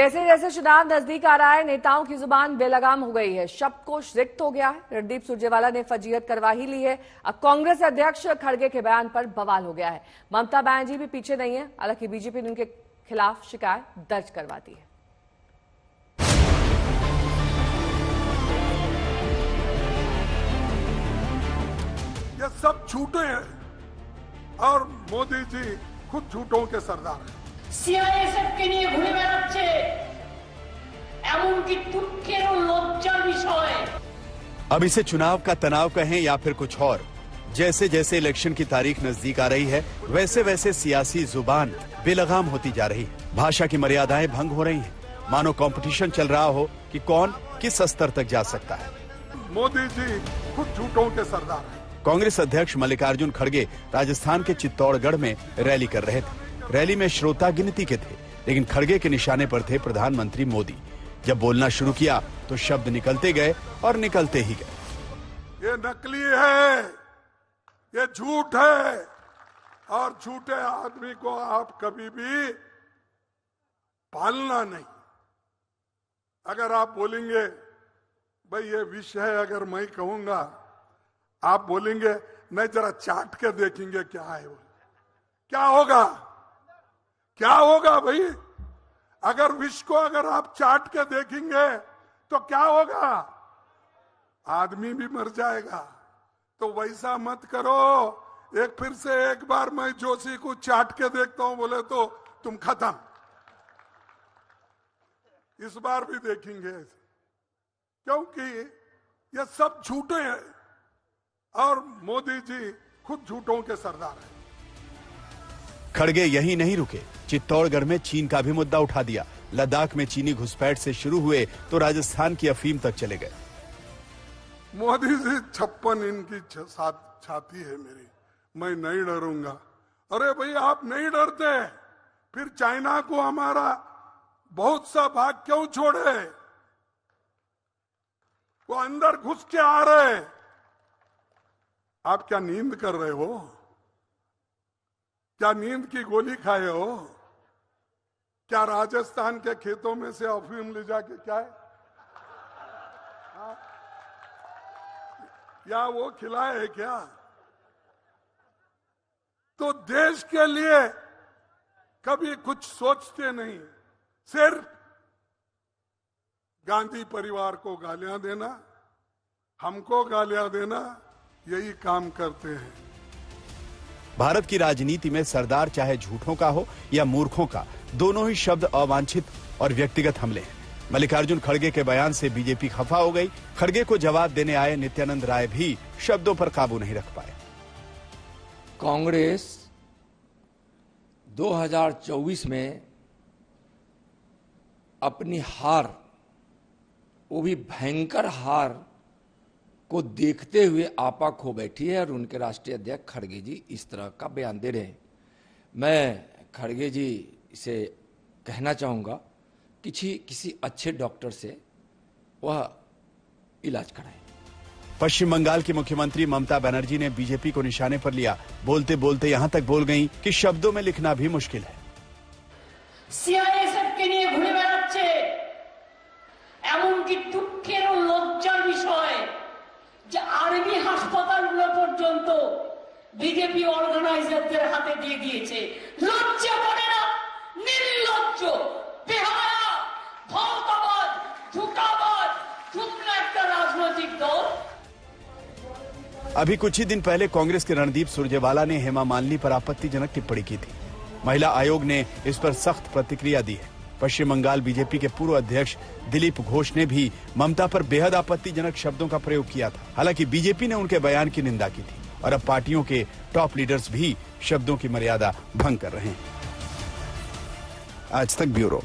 जैसे जैसे चुनाव नजदीक आ रहा है, नेताओं की जुबान बेलगाम हो गई है। शब्दकोश रिक्त हो गया है। रणदीप सुरजेवाला ने फजीहत करवा ही ली है। अब कांग्रेस अध्यक्ष खड़गे के बयान पर बवाल हो गया है। ममता बनर्जी भी पीछे नहीं है। हालांकि बीजेपी ने उनके खिलाफ शिकायत दर्ज करवा दी है। ये सब झूठे हैं और मोदी जी खुद झूठों के सरदार हैं। সিআইএসএফকে নিয়ে ঘুরে বেড়াচ্ছে এমনকি দুঃখের ও লজ্জার বিষয়। अब इसे चुनाव का तनाव कहें या फिर कुछ और, जैसे जैसे इलेक्शन की तारीख नजदीक आ रही है वैसे वैसे सियासी जुबान बेलगाम होती जा रही है। भाषा की मर्यादाएं भंग हो रही हैं। मानो कंपटीशन चल रहा हो कि कौन किस स्तर तक जा सकता है। मोदी जी खुद झूठों के सरदार हैं। कांग्रेस अध्यक्ष मल्लिकार्जुन खड़गे राजस्थान के चित्तौड़गढ़ में रैली कर रहे थे। रैली में श्रोता गिनती के थे, लेकिन खड़गे के निशाने पर थे प्रधानमंत्री मोदी। जब बोलना शुरू किया तो शब्द निकलते गए और निकलते ही गए। ये नकली है, ये झूठ है और झूठे आदमी को आप कभी भी पालना नहीं। अगर आप बोलेंगे भाई ये विष है, अगर मैं कहूंगा आप बोलेंगे नहीं जरा चाट के देखेंगे क्या है वो, क्या होगा? क्या होगा भाई? अगर विष को अगर आप चाट के देखेंगे तो क्या होगा? आदमी भी मर जाएगा। तो वैसा मत करो। एक फिर से एक बार मैं जोशी को चाट के देखता हूं बोले तो तुम खत्म। इस बार भी देखेंगे क्योंकि ये सब झूठे हैं और मोदी जी खुद झूठों के सरदार हैं। खड़गे यहीं नहीं रुके, चित्तौड़गढ़ में चीन का भी मुद्दा उठा दिया। लद्दाख में चीनी घुसपैठ से शुरू हुए तो राजस्थान की अफीम तक चले गए। मोदी जी 56 इनकी छाती है मेरी, मैं नहीं डरूंगा। अरे भाई आप नहीं डरते, फिर चाइना को हमारा बहुत सा भाग क्यों छोड़े? वो अंदर घुस के आ रहे। आप क्या नींद कर रहे हो? क्या नींद की गोली खाए हो? क्या राजस्थान के खेतों में से अफीम ले जाके क्या है? या वो खिलाए है क्या? तो देश के लिए कभी कुछ सोचते नहीं, सिर्फ गांधी परिवार को गालियां देना, हमको गालियां देना, यही काम करते हैं। भारत की राजनीति में सरदार चाहे झूठों का हो या मूर्खों का, दोनों ही शब्द अवांछित और व्यक्तिगत हमले हैं। मल्लिकार्जुन खड़गे के बयान से बीजेपी खफा हो गई। खड़गे को जवाब देने आए नित्यानंद राय भी शब्दों पर काबू नहीं रख पाए। कांग्रेस 2024 में अपनी हार, वो भी भयंकर हार को देखते हुए आपा खो बैठी है और उनके राष्ट्रीय अध्यक्ष खड़गे जी इस तरह का बयान दे रहे हैं। मैं खड़गे जी से कहना चाहूंगा किसी अच्छे डॉक्टर से वह इलाज कराएं। पश्चिम बंगाल की मुख्यमंत्री ममता बनर्जी ने बीजेपी को निशाने पर लिया। बोलते बोलते यहां तक बोल गईं कि शब्दों में लिखना भी मुश्किल है। সিআইএসএফকে নিয়ে ঘুরে বেড়াচ্ছে এমনকি দুঃখের ও লজ্জার বিষয় যে আর্মি হাসপাতালগুলো পর্যন্ত বিজেপি অর্গানাইজারদের হাতে দিয়ে দিয়েছে। লজ্জা করে না? নির্লজ্জ, বেহায়া, ভৌতবাদ, ঝুঁকাবাদ, ঝুঁকনা একটা রাজনৈতিক দল। अभी कुछ ही दिन पहले कांग्रेस के रणदीप सुरजेवाला ने हेमा मालिनी पर आपत्तिजनक टिप्पणी की थी। महिला आयोग ने इस पर सख्त प्रतिक्रिया दी है। पश्चिम बंगाल बीजेपी के पूर्व अध्यक्ष दिलीप घोष ने भी ममता पर बेहद आपत्तिजनक शब्दों का प्रयोग किया था। हालांकि बीजेपी ने उनके बयान की निंदा की थी और अब पार्टियों के टॉप लीडर्स भी शब्दों की मर्यादा भंग कर रहे हैं। आज तक ब्यूरो।